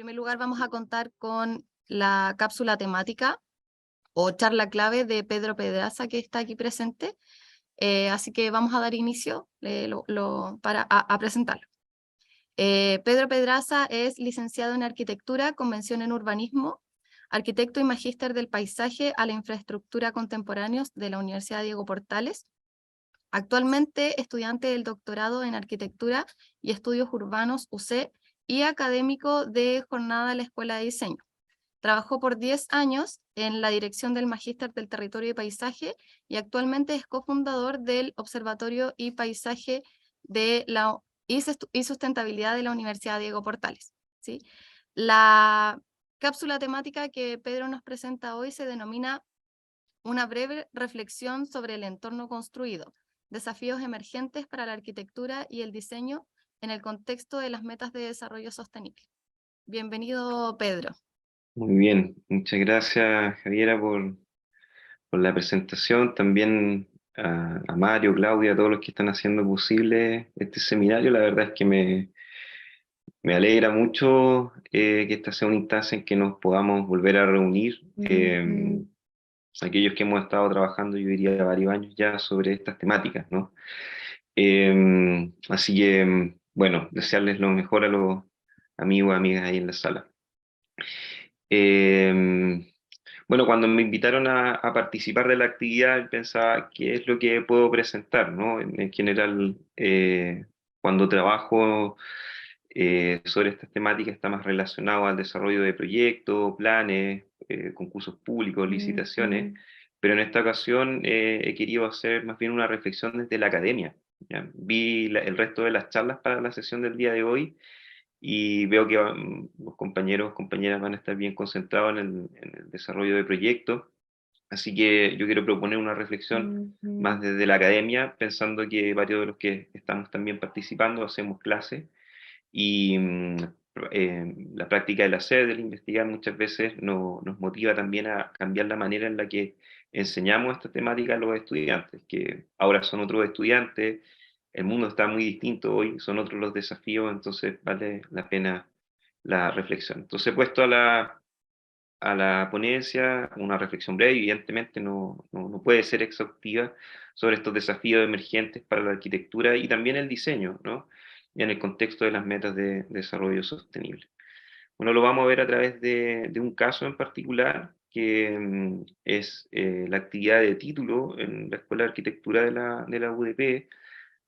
primer lugar, vamos a contar con la cápsula temática o charla clave de Pedro Pedraza, que está aquí presente. Así que vamos a dar inicio a presentarlo. Pedro Pedraza es licenciado en Arquitectura, Convención en Urbanismo, arquitecto y magíster del Paisaje a la Infraestructura Contemporáneos de la Universidad Diego Portales. Actualmente estudiante del doctorado en Arquitectura y Estudios Urbanos UC y académico de jornada de la Escuela de Diseño. Trabajó por 10 años en la dirección del Magíster del Territorio y Paisaje y actualmente es cofundador del Observatorio y Paisaje y Sustentabilidad de la Universidad Diego Portales. ¿Sí? La cápsula temática que Pedro nos presenta hoy se denomina Una breve reflexión sobre el entorno construido, desafíos emergentes para la arquitectura y el diseño en el contexto de las metas de desarrollo sostenible. Bienvenido, Pedro. Muy bien, muchas gracias Javiera por la presentación, también a Mario, Claudia, a todos los que están haciendo posible este seminario. La verdad es que me alegra mucho que esta sea una instancia en que nos podamos volver a reunir. Aquellos que hemos estado trabajando, yo diría, varios años ya sobre estas temáticas, ¿no? Así que, bueno, desearles lo mejor a los amigos y amigas ahí en la sala. Eh, bueno, cuando me invitaron a participar de la actividad, pensaba qué es lo que puedo presentar, ¿no? En general, cuando trabajo sobre estas temáticas está más relacionado al desarrollo de proyectos, planes, concursos públicos, licitaciones, pero en esta ocasión he querido hacer más bien una reflexión desde la academia. ¿Ya? Vi el resto de las charlas para la sesión del día de hoy y veo que los compañeros, compañeras van a estar bien concentrados en el desarrollo de proyectos. Así que yo quiero proponer una reflexión más desde la academia, pensando que varios de los que estamos también participando hacemos clases y la práctica del hacer, del investigar, muchas veces nos motiva también a cambiar la manera en la que enseñamos esta temática a los estudiantes, que ahora son otros estudiantes, el mundo está muy distinto hoy, son otros los desafíos, entonces vale la pena la reflexión. Entonces he puesto a la ponencia una reflexión breve, evidentemente no puede ser exhaustiva sobre estos desafíos emergentes para la arquitectura y también el diseño, ¿no? En el contexto de las metas de desarrollo sostenible. Bueno, lo vamos a ver a través de un caso en particular, que es la actividad de título en la Escuela de Arquitectura de la UDP.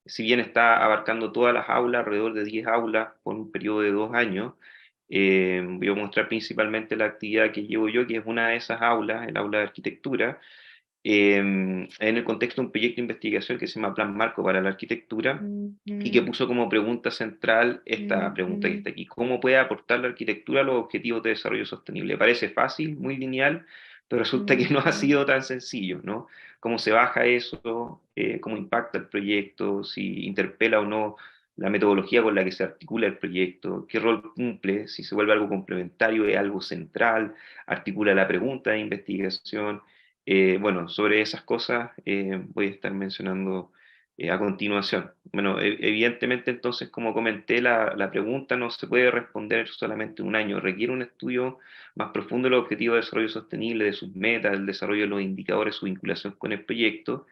Si bien está abarcando todas las aulas, alrededor de 10 aulas por un periodo de 2 años, voy a mostrar principalmente la actividad que llevo yo, que es una de esas aulas, el aula de arquitectura, en el contexto de un proyecto de investigación que se llama Plan Marco para la Arquitectura, y que puso como pregunta central esta pregunta que está aquí: ¿cómo puede aportar la arquitectura a los objetivos de desarrollo sostenible? Parece fácil, muy lineal, pero resulta que no ha sido tan sencillo, ¿no? ¿Cómo se baja eso? ¿Cómo impacta el proyecto? ¿Si interpela o no la metodología con la que se articula el proyecto? ¿Qué rol cumple? ¿Si se vuelve algo complementario, es algo central? ¿Articula la pregunta de investigación? Bueno, sobre esas cosas voy a estar mencionando a continuación. Bueno, evidentemente entonces, como comenté, la pregunta no se puede responder solamente en un año, requiere un estudio más profundo de los objetivos de desarrollo sostenible, de sus metas, el desarrollo de los indicadores, su vinculación con el proyecto,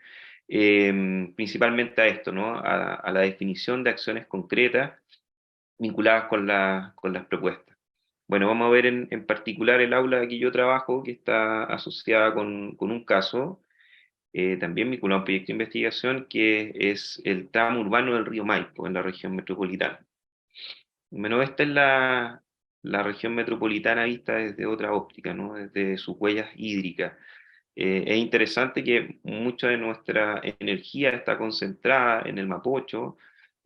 principalmente a esto, ¿no? A la definición de acciones concretas vinculadas con las propuestas. Bueno, vamos a ver en particular el aula que yo trabajo, que está asociada con un caso, también vinculado a un proyecto de investigación, que es el tramo urbano del río Maipo, en la región metropolitana. Bueno, esta es la región metropolitana vista desde otra óptica, ¿no? Desde sus huellas hídricas. Es interesante que mucha de nuestra energía está concentrada en el Mapocho,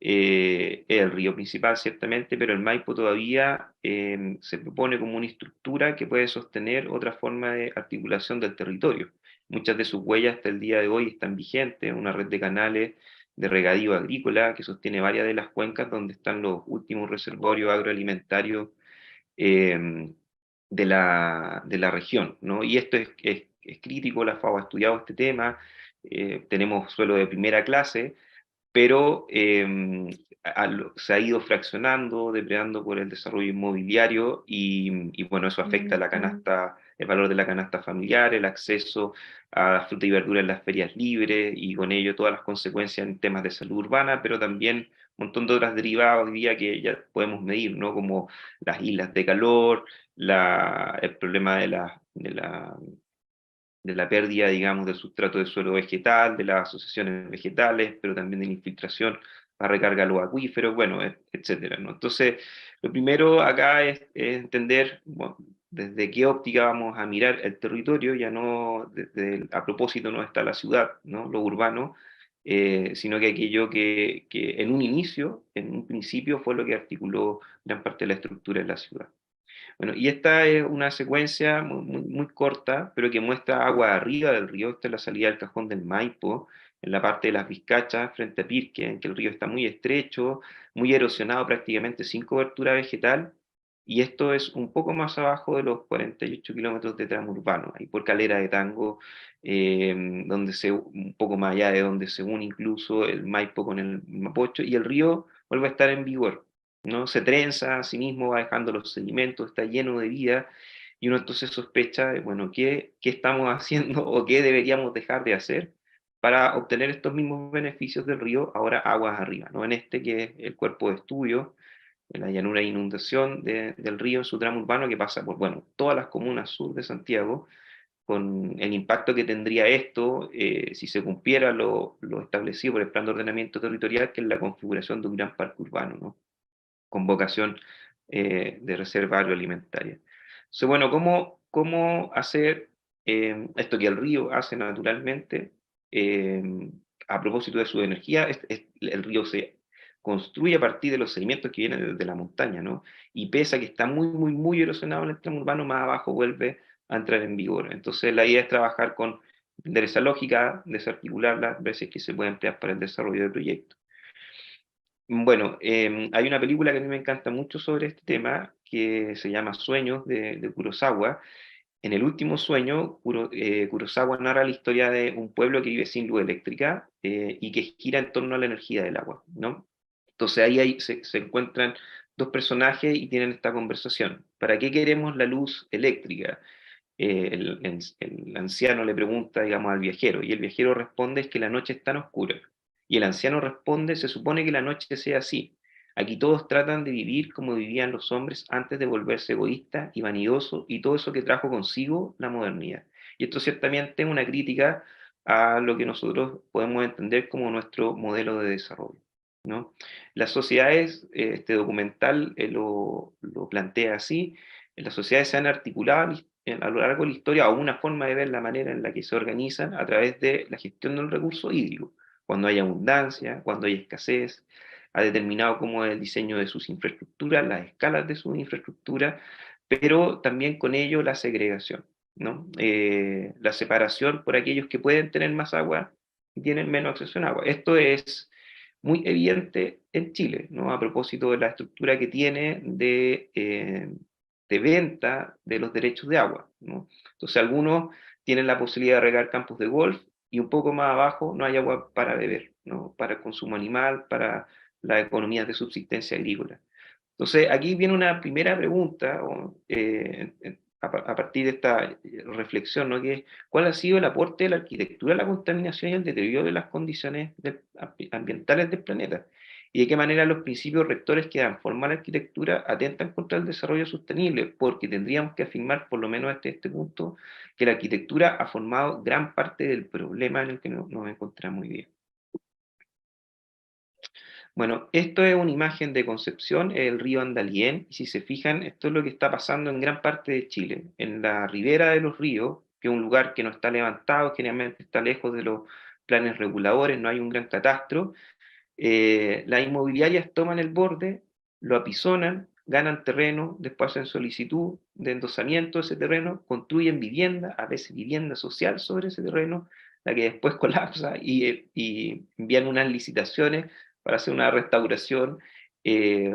el río principal ciertamente, pero el Maipo todavía se propone como una estructura que puede sostener otra forma de articulación del territorio. Muchas de sus huellas hasta el día de hoy están vigentes, una red de canales de regadío agrícola que sostiene varias de las cuencas donde están los últimos reservorios agroalimentarios eh, de la región, ¿no? Y esto es crítico, la FAO ha estudiado este tema, tenemos suelo de primera clase, pero se ha ido fraccionando, depredando por el desarrollo inmobiliario y bueno, eso afecta la canasta, el valor de la canasta familiar, el acceso a fruta y verdura en las ferias libres y con ello todas las consecuencias en temas de salud urbana, pero también un montón de otras derivadas hoy día que ya podemos medir, ¿no? Como las islas de calor, el problema de la pérdida, digamos, del sustrato del suelo vegetal, de las asociaciones vegetales, pero también de la infiltración, la recarga de los acuíferos, bueno, etcétera, ¿no? Entonces, lo primero acá es entender, bueno, desde qué óptica vamos a mirar el territorio, ya no a propósito no está la ciudad, ¿no? Lo urbano, sino que aquello que en un inicio, en un principio, fue lo que articuló gran parte de la estructura de la ciudad. Bueno, y esta es una secuencia muy corta, pero que muestra agua arriba del río. Esta es la salida del cajón del Maipo, en la parte de las Vizcachas, frente a Pirque, en que el río está muy estrecho, muy erosionado prácticamente, sin cobertura vegetal. Y esto es un poco más abajo de los 48 kilómetros de tramo urbano, ahí por Calera de Tango, un poco más allá de donde se une incluso el Maipo con el Mapocho, y el río vuelve a estar en vigor, ¿no? Se trenza a sí mismo, va dejando los sedimentos, está lleno de vida, y uno entonces sospecha, bueno, ¿qué estamos haciendo o qué deberíamos dejar de hacer para obtener estos mismos beneficios del río, ahora aguas arriba, ¿no? En este que es el cuerpo de estudio, en la llanura de inundación del río en su tramo urbano que pasa por, bueno, todas las comunas sur de Santiago, con el impacto que tendría esto si se cumpliera lo establecido por el Plan de Ordenamiento Territorial, que es la configuración de un gran parque urbano, ¿no? Con vocación de reserva agroalimentaria. Entonces, bueno, ¿cómo hacer esto que el río hace naturalmente? eh, a propósito de su energía, el río se construye a partir de los sedimentos que vienen desde la montaña, ¿no? Y pese a que está muy erosionado en el tramo urbano, más abajo vuelve a entrar en vigor. Entonces, la idea es trabajar con esa lógica, desarticularla, ver si es que se puede emplear para el desarrollo del proyecto. Bueno, hay una película que a mí me encanta mucho sobre este tema, que se llama Sueños, de Kurosawa. En el último sueño, Kurosawa narra la historia de un pueblo que vive sin luz eléctrica y que gira en torno a la energía del agua, ¿no? Entonces ahí se encuentran dos personajes y tienen esta conversación. ¿Para qué queremos la luz eléctrica? El anciano le pregunta, digamos, al viajero, y el viajero responde es que la noche es tan oscura. Y el anciano responde, se supone que la noche sea así. Aquí todos tratan de vivir como vivían los hombres antes de volverse egoísta y vanidoso y todo eso que trajo consigo la modernidad. Y esto ciertamente es una crítica a lo que nosotros podemos entender como nuestro modelo de desarrollo, ¿no? Las sociedades, este documental lo plantea así, las sociedades se han articulado a lo largo de la historia a una forma de ver la manera en la que se organizan a través de la gestión del recurso hídrico. Cuando hay abundancia, cuando hay escasez, ha determinado cómo es el diseño de sus infraestructuras, las escalas de sus infraestructuras, pero también con ello la segregación, ¿no? La separación por aquellos que pueden tener más agua y tienen menos acceso a agua. Esto es muy evidente en Chile, ¿no? A propósito de la estructura que tiene de venta de los derechos de agua, ¿no? Entonces algunos tienen la posibilidad de regar campos de golf y un poco más abajo no hay agua para beber, ¿no? Para el consumo animal, para las economías de subsistencia agrícola. Entonces aquí viene una primera pregunta a partir de esta reflexión, ¿no? Que es, ¿cuál ha sido el aporte de la arquitectura a la contaminación y el deterioro de las condiciones ambientales del planeta? ¿Y de qué manera los principios rectores que dan forma a la arquitectura atentan contra el desarrollo sostenible? Porque tendríamos que afirmar, por lo menos hasta este punto, que la arquitectura ha formado gran parte del problema en el que nos encontramos hoy día. Bueno, esto es una imagen de Concepción, el río Andalién, y si se fijan, esto es lo que está pasando en gran parte de Chile. En la ribera de los ríos, que es un lugar que no está levantado, generalmente está lejos de los planes reguladores, no hay un gran catastro, las inmobiliarias toman el borde, lo apisonan, ganan terreno, después hacen solicitud de endosamiento de ese terreno, construyen vivienda, a veces vivienda social sobre ese terreno, la que después colapsa y envían unas licitaciones para hacer una restauración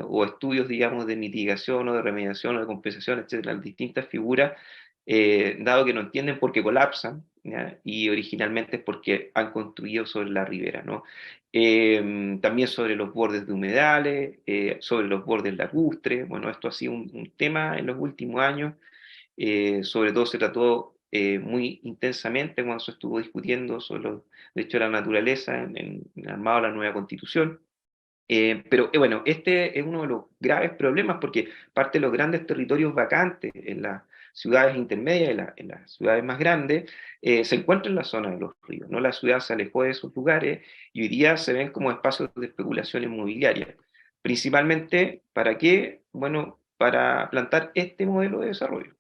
o estudios, digamos, de mitigación o de remediación o de compensación, etcétera, las distintas figuras dado que no entienden por qué colapsan, ¿ya? Y originalmente es porque han construido sobre la ribera, ¿no? También sobre los bordes de humedales, sobre los bordes lacustres. Bueno, esto ha sido un tema en los últimos años. Sobre todo se trató muy intensamente cuando se estuvo discutiendo sobre los derechos de la naturaleza en armado la nueva constitución. Pero bueno, este es uno de los graves problemas porque parte de los grandes territorios vacantes en las ciudades intermedias, en las ciudades más grandes, se encuentran en la zona de los ríos, ¿no? La ciudad se alejó de esos lugares y hoy día se ven como espacios de especulación inmobiliaria. Principalmente, ¿para qué? Bueno, para plantar este modelo de desarrollo,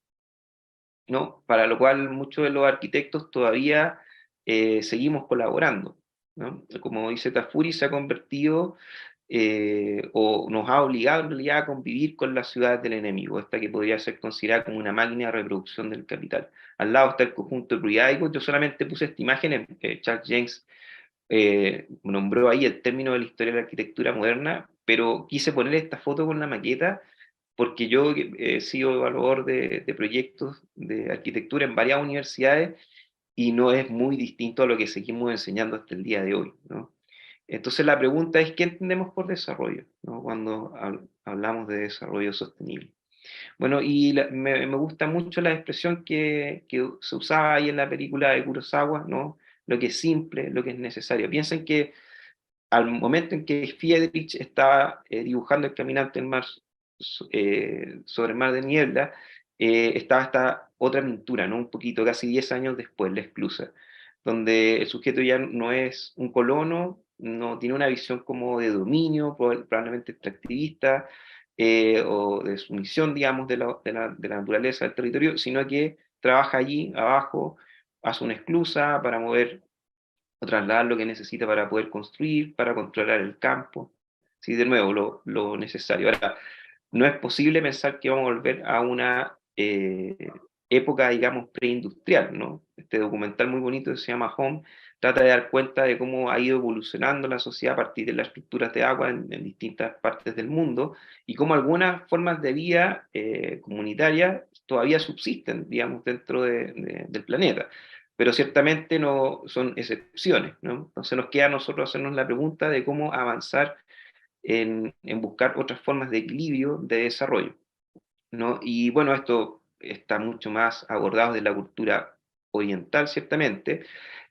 ¿no? Para lo cual muchos de los arquitectos todavía seguimos colaborando, ¿no? Como dice Tafuri, se ha convertido o nos ha obligado en realidad a convivir con las ciudades del enemigo, esta que podría ser considerada como una máquina de reproducción del capital. Al lado está el conjunto priádico. Yo solamente puse esta imagen, Charles James nombró ahí el término de la historia de la arquitectura moderna, pero quise poner esta foto con la maqueta porque yo he sido evaluador de proyectos de arquitectura en varias universidades y no es muy distinto a lo que seguimos enseñando hasta el día de hoy, ¿no? Entonces la pregunta es, ¿qué entendemos por desarrollo, ¿no? Cuando hablamos de desarrollo sostenible? Bueno, y me gusta mucho la expresión que se usaba ahí en la película de Kurosawa, ¿no? Lo que es simple, lo que es necesario. Piensen que al momento en que Friedrich estaba dibujando el caminante en mar, sobre el mar de niebla, estaba esta otra pintura, ¿no? Un poquito, casi 10 años después, La Esclusa, donde el sujeto ya no es un colono, no tiene una visión como de dominio, probablemente extractivista, o de sumisión, digamos, de la naturaleza del territorio, sino que trabaja allí abajo, hace una esclusa para mover o trasladar lo que necesita para poder construir, para controlar el campo. Sí, de nuevo, lo necesario. Ahora, no es posible pensar que vamos a volver a una época, digamos, preindustrial, ¿no? Este documental muy bonito que se llama Home trata de dar cuenta de cómo ha ido evolucionando la sociedad a partir de las estructuras de agua en distintas partes del mundo y cómo algunas formas de vida comunitaria todavía subsisten, digamos, dentro del planeta. Pero ciertamente no son excepciones, ¿no? Entonces nos queda a nosotros hacernos la pregunta de cómo avanzar en buscar otras formas de equilibrio de desarrollo, ¿no? Y bueno, esto está mucho más abordado de la cultura oriental, ciertamente,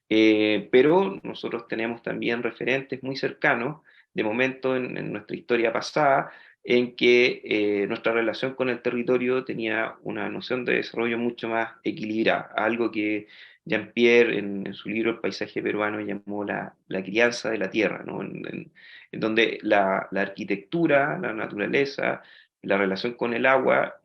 pero nosotros tenemos también referentes muy cercanos de momentos en nuestra historia pasada en que nuestra relación con el territorio tenía una noción de desarrollo mucho más equilibrada, algo que Jean-Pierre en su libro El paisaje peruano llamó la crianza de la tierra, ¿no? En donde la arquitectura, la naturaleza, la relación con el agua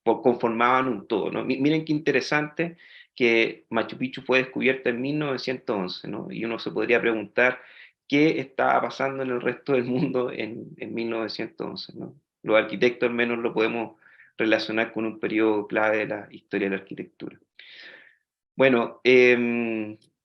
conformaban un todo, ¿no? Miren qué interesante que Machu Picchu fue descubierta en 1911, ¿no? Y uno se podría preguntar qué estaba pasando en el resto del mundo en 1911, ¿no? Los arquitectos al menos lo podemos relacionar con un periodo clave de la historia de la arquitectura. Bueno,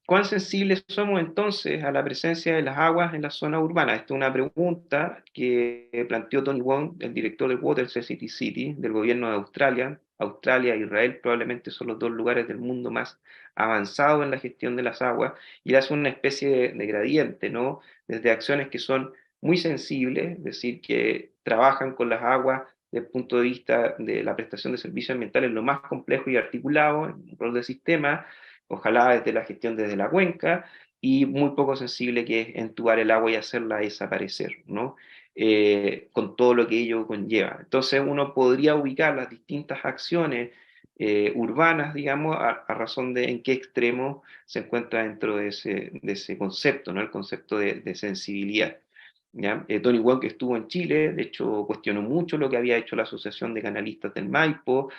¿cuán sensibles somos entonces a la presencia de las aguas en la zona urbana? Esta es una pregunta que planteó Tony Wong, el director del Water Necessity City del gobierno de Australia. Australia e Israel probablemente son los dos lugares del mundo más avanzados en la gestión de las aguas, y él hace una especie de gradiente, ¿no? Desde acciones que son muy sensibles, es decir, que trabajan con las aguas desde el punto de vista de la prestación de servicios ambientales lo más complejo y articulado, en rol de sistema, ojalá desde la gestión desde la cuenca, y muy poco sensible que es entubar el agua y hacerla desaparecer, ¿no? Con todo lo que ello conlleva. Entonces uno podría ubicar las distintas acciones urbanas, digamos, a razón de en qué extremo se encuentra dentro de ese concepto, ¿no? El concepto de sensibilidad. ¿Ya? Tony Wong estuvo en Chile, de hecho cuestionó mucho lo que había hecho la Asociación de Canalistas del Maipo,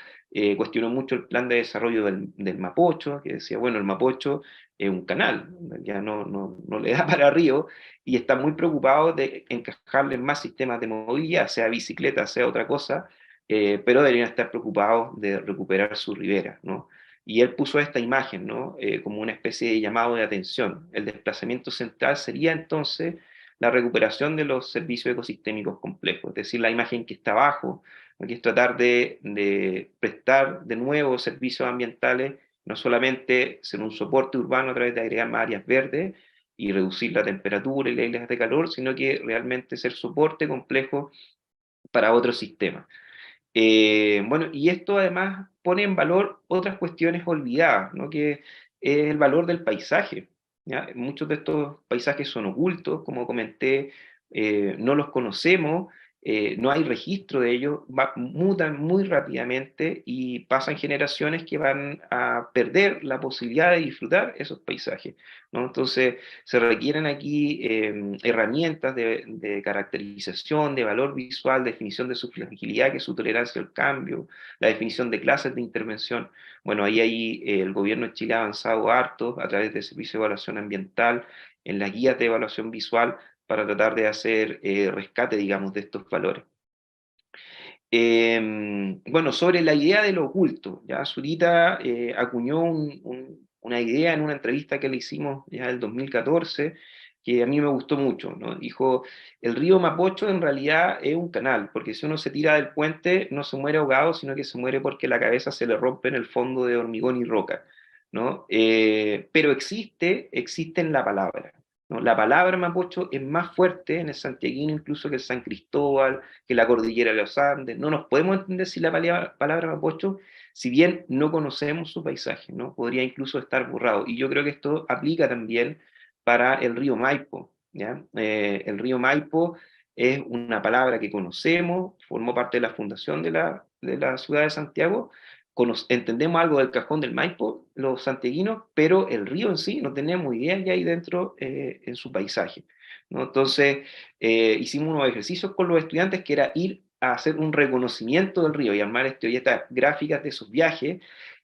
cuestionó mucho el plan de desarrollo del Mapocho, que decía, bueno, el Mapocho es un canal, ya no le da para río, y está muy preocupado de encajarle más sistemas de movilidad, sea bicicleta, sea otra cosa, pero deberían estar preocupados de recuperar su ribera, ¿no? Y él puso esta imagen, ¿no? Como una especie de llamado de atención. El desplazamiento central sería entonces la recuperación de los servicios ecosistémicos complejos, es decir, la imagen que está abajo, ¿no? Que es tratar de prestar de nuevo servicios ambientales, no solamente ser un soporte urbano a través de agregar más áreas verdes y reducir la temperatura y las islas de calor, sino que realmente ser soporte complejo para otros sistemas. Bueno, y esto además pone en valor otras cuestiones olvidadas, ¿no? Que es el valor del paisaje, ¿ya? Muchos de estos paisajes son ocultos, como comenté, no los conocemos, no hay registro de ellos, mutan muy rápidamente y pasan generaciones que van a perder la posibilidad de disfrutar esos paisajes, ¿no? Entonces, se requieren aquí herramientas de caracterización, de valor visual, definición de su fragilidad, que es su tolerancia al cambio, la definición de clases de intervención. Bueno, ahí el gobierno de Chile ha avanzado harto a través del Servicio de Evaluación Ambiental, en las guías de evaluación visual, para tratar de hacer rescate, digamos, de estos valores. Bueno, sobre la idea de lo oculto, ya Zurita acuñó una idea en una entrevista que le hicimos ya en el 2014, que a mí me gustó mucho, ¿no? Dijo, el río Mapocho en realidad es un canal, porque si uno se tira del puente no se muere ahogado, sino que se muere porque la cabeza se le rompe en el fondo de hormigón y roca, ¿no? Pero existe en la palabra, ¿no? La palabra Mapocho es más fuerte en el santiaguino incluso que el San Cristóbal, que la cordillera de los Andes. No nos podemos entender si la palabra Mapocho, si bien no conocemos su paisaje, ¿no? Podría incluso estar borrado. Y yo creo que esto aplica también para el río Maipo, ¿ya? El río Maipo es una palabra que conocemos, formó parte de la fundación de la ciudad de Santiago, entendemos algo del cajón del Maipo, los santiaguinos, pero el río en sí no tenemos idea que hay dentro en su paisaje, ¿no? Entonces, hicimos unos ejercicios con los estudiantes que era ir a hacer un reconocimiento del río y armar estas gráficas de sus viajes,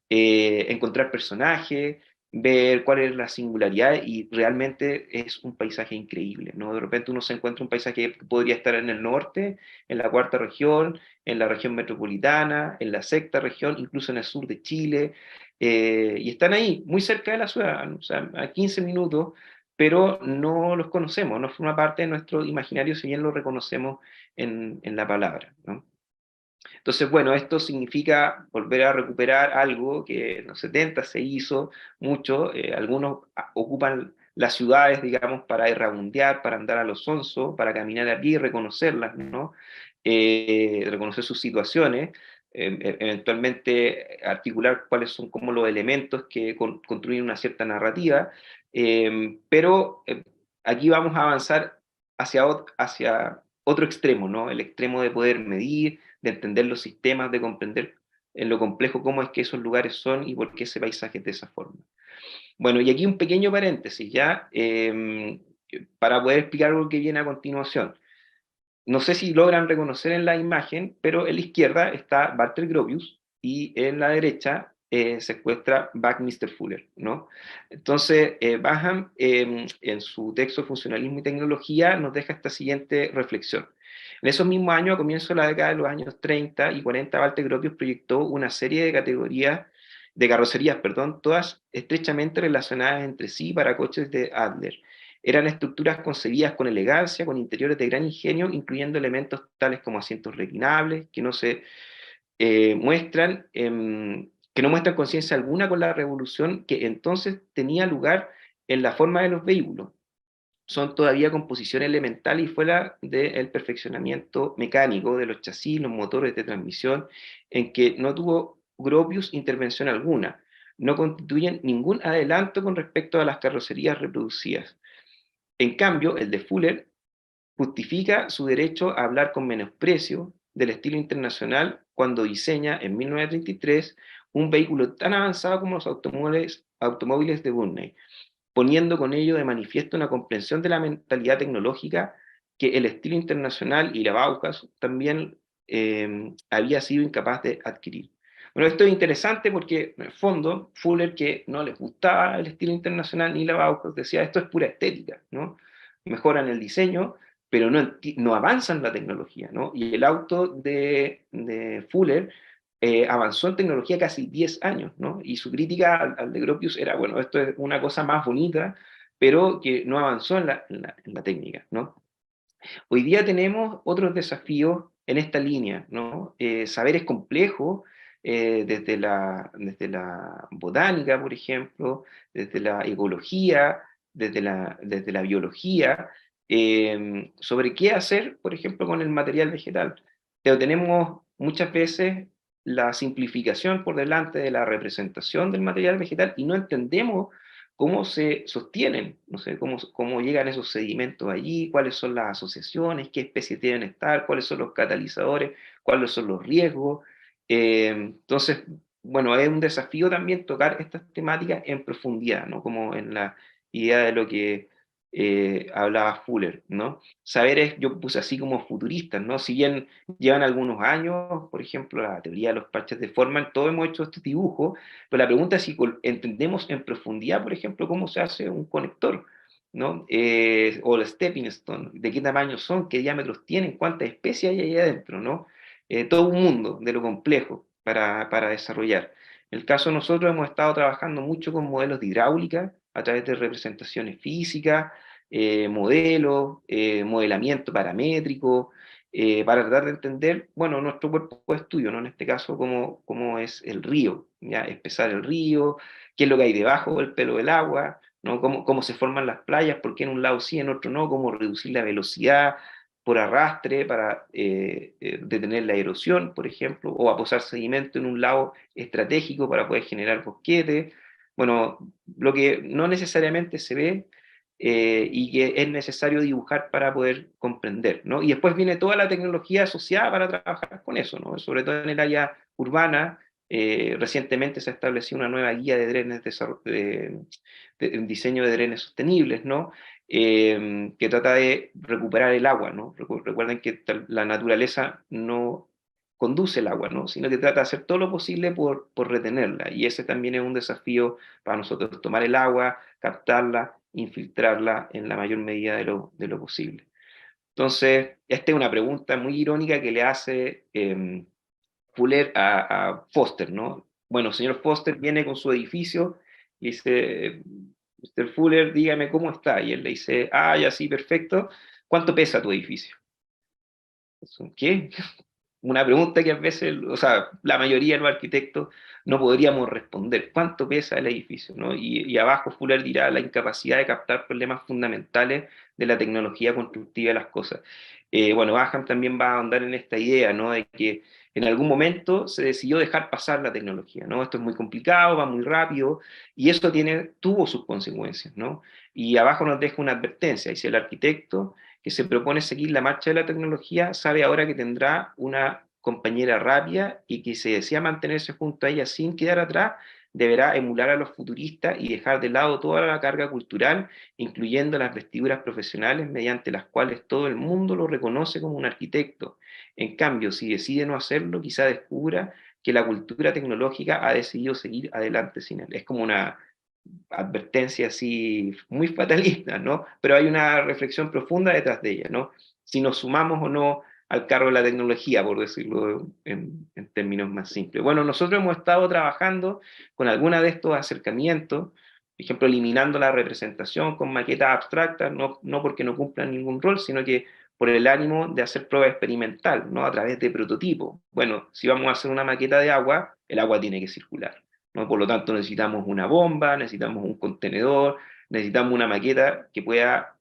encontrar personajes, ver cuál es la singularidad y realmente es un paisaje increíble, ¿no? De repente uno se encuentra un paisaje que podría estar en el norte, en la cuarta región, en la región metropolitana, en la sexta región, incluso en el sur de Chile, y están ahí, muy cerca de la ciudad, ¿no? O sea, a 15 minutos, pero no los conocemos, no forma parte de nuestro imaginario, si bien lo reconocemos en la palabra, ¿no? Entonces, bueno, esto significa volver a recuperar algo que en los 70 se hizo mucho, algunos ocupan las ciudades, digamos, para errabundear, para andar a los sonsos, para caminar a pie y reconocerlas, ¿no? Reconocer sus situaciones, eventualmente articular cuáles son como los elementos que construyen una cierta narrativa, pero aquí vamos a avanzar hacia otro extremo, ¿no? El extremo de poder medir, de entender los sistemas, de comprender en lo complejo cómo es que esos lugares son y por qué ese paisaje es de esa forma. Bueno, y aquí un pequeño paréntesis, ¿ya? Para poder explicar algo que viene a continuación. No sé si logran reconocer en la imagen, pero en la izquierda está Walter Gropius y en la derecha se encuentra Buckminster Fuller, ¿no? Entonces, Baham, en su texto Funcionalismo y Tecnología, nos deja esta siguiente reflexión. En esos mismos años, a comienzos de la década de los años 30 y 40, Walter Gropius proyectó una serie de categorías, de carrocerías, perdón, todas estrechamente relacionadas entre sí para coches de Adler. Eran estructuras concebidas con elegancia, con interiores de gran ingenio, incluyendo elementos tales como asientos reclinables, que no se que no muestran conciencia alguna con la revolución que entonces tenía lugar en la forma de los vehículos. Son todavía composición elemental y fuera del perfeccionamiento mecánico de los chasis, los motores de transmisión, en que no tuvo Gropius intervención alguna. No constituyen ningún adelanto con respecto a las carrocerías reproducidas. En cambio, el de Fuller justifica su derecho a hablar con menosprecio del estilo internacional cuando diseña en 1933 un vehículo tan avanzado como los automóviles de Burney, poniendo con ello de manifiesto una comprensión de la mentalidad tecnológica que el estilo internacional y la Bauhaus también había sido incapaz de adquirir. Bueno, esto es interesante porque, en el fondo, Fuller, que no les gustaba el estilo internacional ni la Bauhaus, decía, esto es pura estética, ¿no? Mejoran el diseño, pero no avanzan la tecnología, ¿no? Y el auto de Fuller avanzó en tecnología casi 10 años, ¿no? Y su crítica al de Gropius era, bueno, esto es una cosa más bonita, pero que no avanzó en la técnica, ¿no? Hoy día tenemos otros desafíos en esta línea, ¿no? Saberes complejos, desde la botánica, por ejemplo, desde la ecología, desde la biología, sobre qué hacer, por ejemplo, con el material vegetal. Pero tenemos muchas veces la simplificación por delante de la representación del material vegetal y no entendemos cómo se sostienen, no sé, cómo llegan esos sedimentos allí, cuáles son las asociaciones, qué especies deben estar, cuáles son los catalizadores, cuáles son los riesgos. Entonces, bueno, es un desafío también tocar estas temáticas en profundidad, ¿no? Como en la idea de lo que hablaba Fuller, ¿no? Saberes, yo puse así como futuristas, ¿no? Si bien llevan algunos años, por ejemplo, la teoría de los parches de Forman, todos hemos hecho estos dibujos, pero la pregunta es si entendemos en profundidad, por ejemplo, cómo se hace un conector, ¿no? O el stepping stone, de qué tamaño son, qué diámetros tienen, cuántas especies hay ahí adentro, ¿no? Todo un mundo de lo complejo para desarrollar. En el caso de nosotros hemos estado trabajando mucho con modelos de hidráulica a través de representaciones físicas, modelos, modelamiento paramétrico, para tratar de entender, bueno, nuestro cuerpo de estudio, ¿no? En este caso, cómo es el río, ¿ya? Espesar el río, qué es lo que hay debajo del pelo del agua, ¿no? Cómo se forman las playas, por qué en un lado sí, en otro no, cómo reducir la velocidad por arrastre para detener la erosión, por ejemplo, o aposar sedimento en un lado estratégico para poder generar bosquetes. Bueno, lo que no necesariamente se ve y que es necesario dibujar para poder comprender, ¿no? Y después viene toda la tecnología asociada para trabajar con eso, ¿no? Sobre todo en el área urbana. Recientemente se estableció una nueva guía de drenes de diseño de drenes sostenibles, ¿no? Que trata de recuperar el agua, ¿no? Recuerden que la naturaleza no conduce el agua, ¿no? Sino que trata de hacer todo lo posible por retenerla. Y ese también es un desafío para nosotros, tomar el agua, captarla, infiltrarla en la mayor medida de lo posible. Entonces, esta es una pregunta muy irónica que le hace Fuller a Foster, ¿no? Bueno, señor Foster viene con su edificio y dice, Mr. Fuller, dígame cómo está. Y él le dice, ah, ya sí, perfecto. ¿Cuánto pesa tu edificio? ¿Qué? Una pregunta que a veces, o sea, la mayoría de los arquitectos no podríamos responder. ¿Cuánto pesa el edificio? ¿No? Y abajo Fuller dirá la incapacidad de captar problemas fundamentales de la tecnología constructiva de las cosas. Bueno, Baham también va a ahondar en esta idea, ¿no? De que en algún momento se decidió dejar pasar la tecnología, ¿no? Esto es muy complicado, va muy rápido, y eso tuvo sus consecuencias, ¿no? Y abajo nos deja una advertencia, dice el arquitecto que se propone seguir la marcha de la tecnología, sabe ahora que tendrá una compañera rápida y que si desea mantenerse junto a ella sin quedar atrás, deberá emular a los futuristas y dejar de lado toda la carga cultural, incluyendo las vestiduras profesionales mediante las cuales todo el mundo lo reconoce como un arquitecto. En cambio, si decide no hacerlo, quizá descubra que la cultura tecnológica ha decidido seguir adelante sin él. Es como una advertencia así muy fatalista, ¿no? Pero hay una reflexión profunda detrás de ella, ¿no? Si nos sumamos o no al carro de la tecnología, por decirlo en términos más simples. Bueno, nosotros hemos estado trabajando con algunos de estos acercamientos, por ejemplo, eliminando la representación con maquetas abstractas, no porque no cumplan ningún rol, sino que por el ánimo de hacer prueba experimental, ¿no? A través de prototipos. Bueno, si vamos a hacer una maqueta de agua, el agua tiene que circular, ¿no? Por lo tanto, necesitamos una bomba, necesitamos un contenedor, necesitamos una maqueta que pueda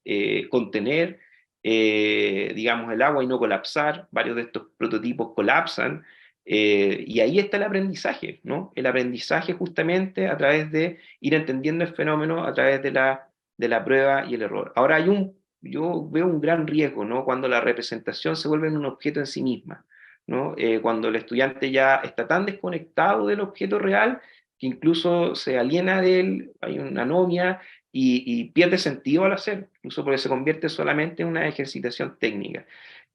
contener, digamos, el agua y no colapsar. Varios de estos prototipos colapsan. Y ahí está el aprendizaje, ¿no? El aprendizaje justamente a través de ir entendiendo el fenómeno a través de la prueba y el error. Ahora yo veo un gran riesgo, ¿no? Cuando la representación se vuelve un objeto en sí misma, ¿no? Cuando el estudiante ya está tan desconectado del objeto real que incluso se aliena de él, hay una anomia y pierde sentido al hacer, incluso porque se convierte solamente en una ejercitación técnica.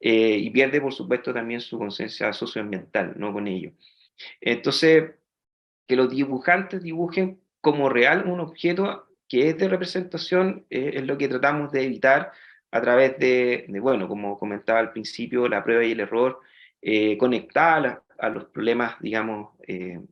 Y pierde, por supuesto, también su conciencia socioambiental, ¿no? Con ello. Entonces, que los dibujantes dibujen como real un objeto que es de representación es lo que tratamos de evitar a través bueno, como comentaba al principio, la prueba y el error, conectada a los problemas, digamos,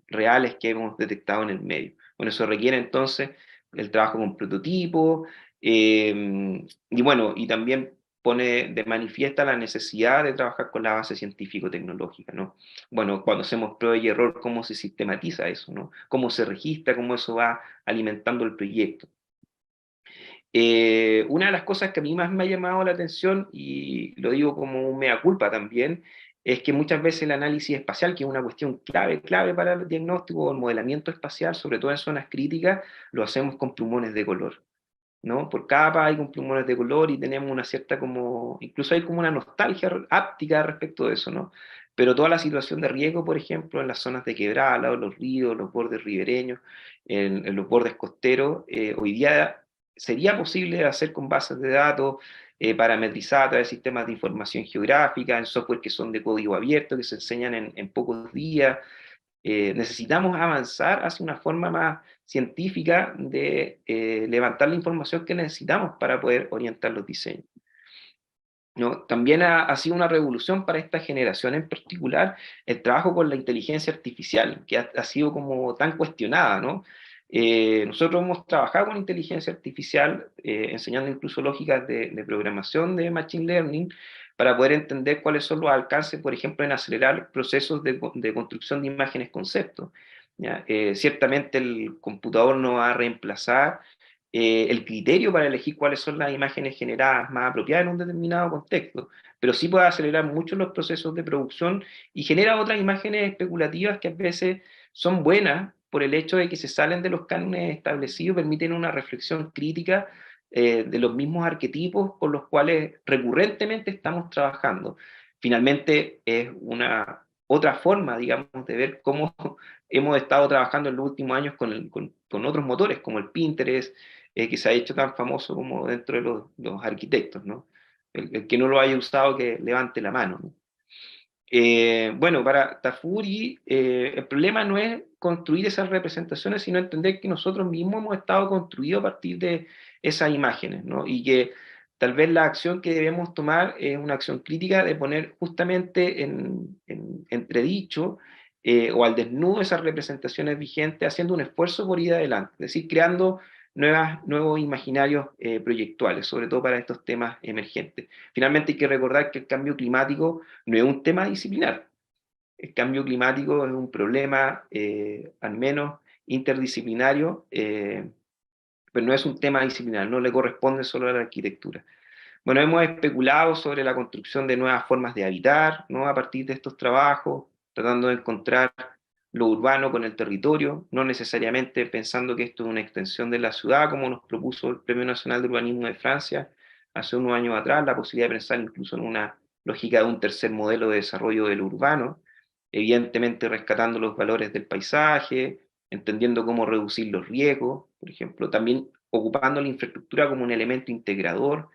reales que hemos detectado en el medio. Bueno, eso requiere entonces el trabajo con prototipos, y bueno, y también pone de manifiesta la necesidad de trabajar con la base científico-tecnológica, ¿no? Bueno, cuando hacemos prueba y error, ¿cómo se sistematiza eso, ¿no? ¿Cómo se registra, cómo eso va alimentando el proyecto? Una de las cosas que a mí más me ha llamado la atención, y lo digo como un mea culpa también, es que muchas veces el análisis espacial, que es una cuestión clave para el diagnóstico o el modelamiento espacial, sobre todo en zonas críticas, lo hacemos con plumones de color, ¿no? Por capa hay con plumones de color y tenemos una cierta como, incluso hay como una nostalgia áptica respecto de eso, ¿no? Pero toda la situación de riesgo, por ejemplo, en las zonas de quebrada, al lado de los ríos, los bordes ribereños, en los bordes costeros, hoy día sería posible hacer con bases de datos parametrizadas a través de sistemas de información geográfica, en software que son de código abierto, que se enseñan en pocos días. Necesitamos avanzar hacia una forma más científica de levantar la información que necesitamos para poder orientar los diseños, ¿no? También ha sido una revolución para esta generación en particular el trabajo con la inteligencia artificial, que ha sido como tan cuestionada, ¿no? Nosotros hemos trabajado con inteligencia artificial, enseñando incluso lógicas de programación de Machine Learning, para poder entender cuáles son los alcances, por ejemplo, en acelerar procesos de construcción de imágenes conceptos, ¿ya? Ciertamente el computador no va a reemplazar el criterio para elegir cuáles son las imágenes generadas más apropiadas en un determinado contexto, pero sí puede acelerar mucho los procesos de producción y genera otras imágenes especulativas que a veces son buenas por el hecho de que se salen de los cánones establecidos, permiten una reflexión crítica de los mismos arquetipos con los cuales recurrentemente estamos trabajando. Finalmente es una otra forma, digamos, de ver cómo hemos estado trabajando en los últimos años con otros motores, como el Pinterest, que se ha hecho tan famoso como dentro de los arquitectos, ¿no? El que no lo haya usado, que levante la mano, ¿no? Bueno, para Tafuri, el problema no es construir esas representaciones, sino entender que nosotros mismos hemos estado construidos a partir de esas imágenes, ¿no? Y que tal vez la acción que debemos tomar es una acción crítica de poner justamente en entredicho o al desnudo esas representaciones vigentes, haciendo un esfuerzo por ir adelante, es decir, creando nuevos imaginarios proyectuales, sobre todo para estos temas emergentes. Finalmente hay que recordar que el cambio climático no es un tema disciplinar. El cambio climático es un problema, al menos interdisciplinario, pero no es un tema disciplinar, no le corresponde solo a la arquitectura. Bueno, hemos especulado sobre la construcción de nuevas formas de habitar, ¿no? A partir de estos trabajos, tratando de encontrar lo urbano con el territorio, no necesariamente pensando que esto es una extensión de la ciudad, como nos propuso el Premio Nacional de Urbanismo de Francia hace unos años atrás, la posibilidad de pensar incluso en una lógica de un tercer modelo de desarrollo del urbano, evidentemente rescatando los valores del paisaje, entendiendo cómo reducir los riesgos, por ejemplo, también ocupando la infraestructura como un elemento integrador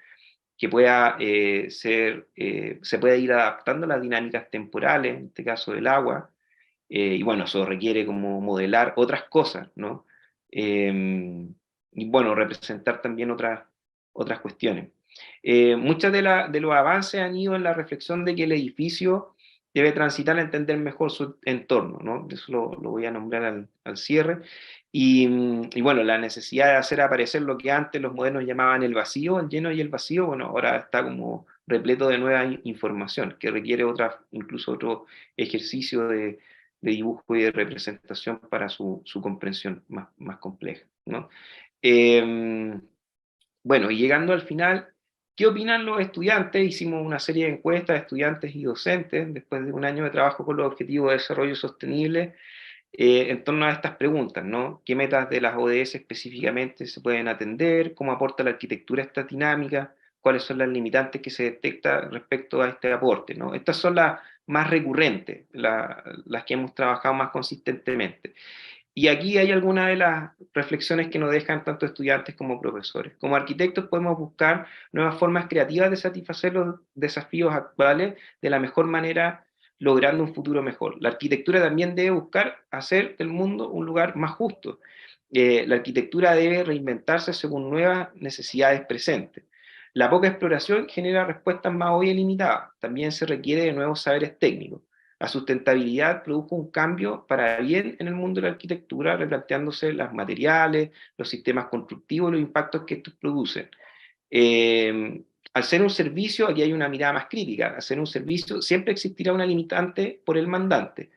que pueda se pueda ir adaptando a las dinámicas temporales, en este caso del agua, y bueno, eso requiere como modelar otras cosas, ¿no? Y bueno, representar también otras cuestiones. Muchos de los avances han ido en la reflexión de que el edificio debe transitar a entender mejor su entorno, ¿no? Eso lo voy a nombrar al cierre. Y bueno, la necesidad de hacer aparecer lo que antes los modernos llamaban el vacío, el lleno y el vacío, bueno, ahora está como repleto de nueva información, que requiere incluso otro ejercicio de dibujo y de representación para su comprensión más compleja, ¿no? Eh, bueno, y llegando al final, ¿qué opinan los estudiantes? Hicimos una serie de encuestas de estudiantes y docentes después de un año de trabajo con los objetivos de desarrollo sostenible en torno a estas preguntas, ¿no? ¿Qué metas de las ODS específicamente se pueden atender? ¿Cómo aporta la arquitectura a esta dinámica? ¿Cuáles son las limitantes que se detectan respecto a este aporte, ¿no? Estas son las más recurrentes, las que hemos trabajado más consistentemente. Y aquí hay algunas de las reflexiones que nos dejan tanto estudiantes como profesores. Como arquitectos podemos buscar nuevas formas creativas de satisfacer los desafíos actuales de la mejor manera, logrando un futuro mejor. La arquitectura también debe buscar hacer del mundo un lugar más justo. La arquitectura debe reinventarse según nuevas necesidades presentes. La poca exploración genera respuestas más obvias y limitadas. También se requiere de nuevos saberes técnicos. La sustentabilidad produjo un cambio para bien en el mundo de la arquitectura, replanteándose los materiales, los sistemas constructivos, los impactos que estos producen. al ser un servicio, aquí hay una mirada más crítica, al ser un servicio siempre existirá una limitante por el mandante,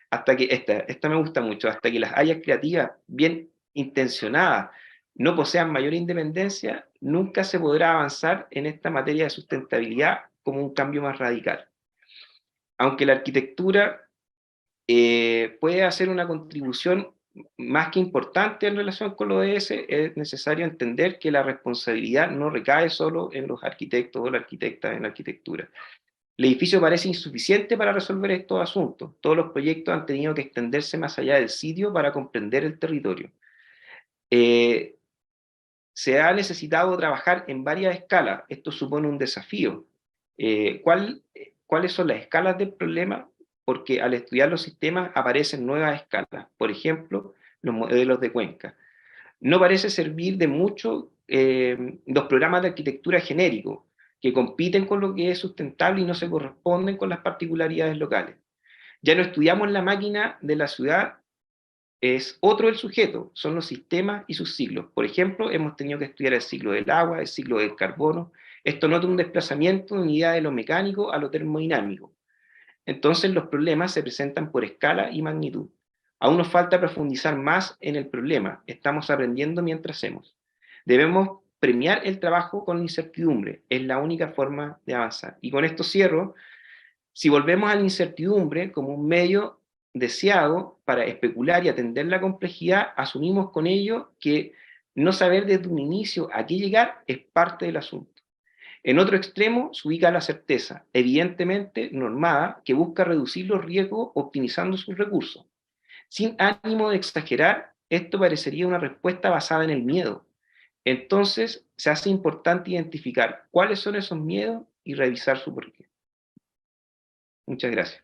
hasta que, esta me gusta mucho, hasta que las áreas creativas bien intencionadas no posean mayor independencia, nunca se podrá avanzar en esta materia de sustentabilidad como un cambio más radical. Aunque la arquitectura puede hacer una contribución más que importante en relación con lo ODS, es necesario entender que la responsabilidad no recae solo en los arquitectos o la arquitecta en la arquitectura. El edificio parece insuficiente para resolver estos asuntos. Todos los proyectos han tenido que extenderse más allá del sitio para comprender el territorio. Se ha necesitado trabajar en varias escalas. Esto supone un desafío. ¿Cuáles son las escalas del problema? Porque al estudiar los sistemas aparecen nuevas escalas. Por ejemplo, los modelos de cuenca. No parece servir de mucho los programas de arquitectura genéricos, que compiten con lo que es sustentable y no se corresponden con las particularidades locales. Ya no estudiamos la máquina de la ciudad, es otro el sujeto, son los sistemas y sus ciclos. Por ejemplo, hemos tenido que estudiar el ciclo del agua, el ciclo del carbono. Esto nota un desplazamiento de unidad de lo mecánico a lo termodinámico. Entonces los problemas se presentan por escala y magnitud. Aún nos falta profundizar más en el problema. Estamos aprendiendo mientras hacemos. Debemos premiar el trabajo con incertidumbre. Es la única forma de avanzar. Y con esto cierro. Si volvemos a la incertidumbre como un medio deseado para especular y atender la complejidad, asumimos con ello que no saber desde un inicio a qué llegar es parte del asunto. En otro extremo se ubica la certeza, evidentemente normada, que busca reducir los riesgos optimizando sus recursos. Sin ánimo de exagerar, esto parecería una respuesta basada en el miedo. Entonces, se hace importante identificar cuáles son esos miedos y revisar su porqué. Muchas gracias.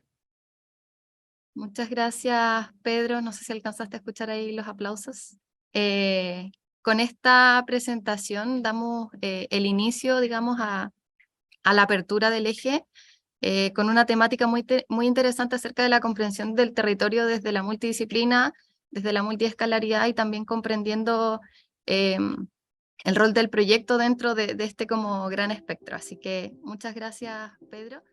Muchas gracias, Pedro. No sé si alcanzaste a escuchar ahí los aplausos. Con esta presentación damos el inicio, digamos, a la apertura del eje, con una temática muy interesante acerca de la comprensión del territorio desde la multidisciplina, desde la multiescalaridad y también comprendiendo el rol del proyecto dentro de este como gran espectro. Así que muchas gracias, Pedro.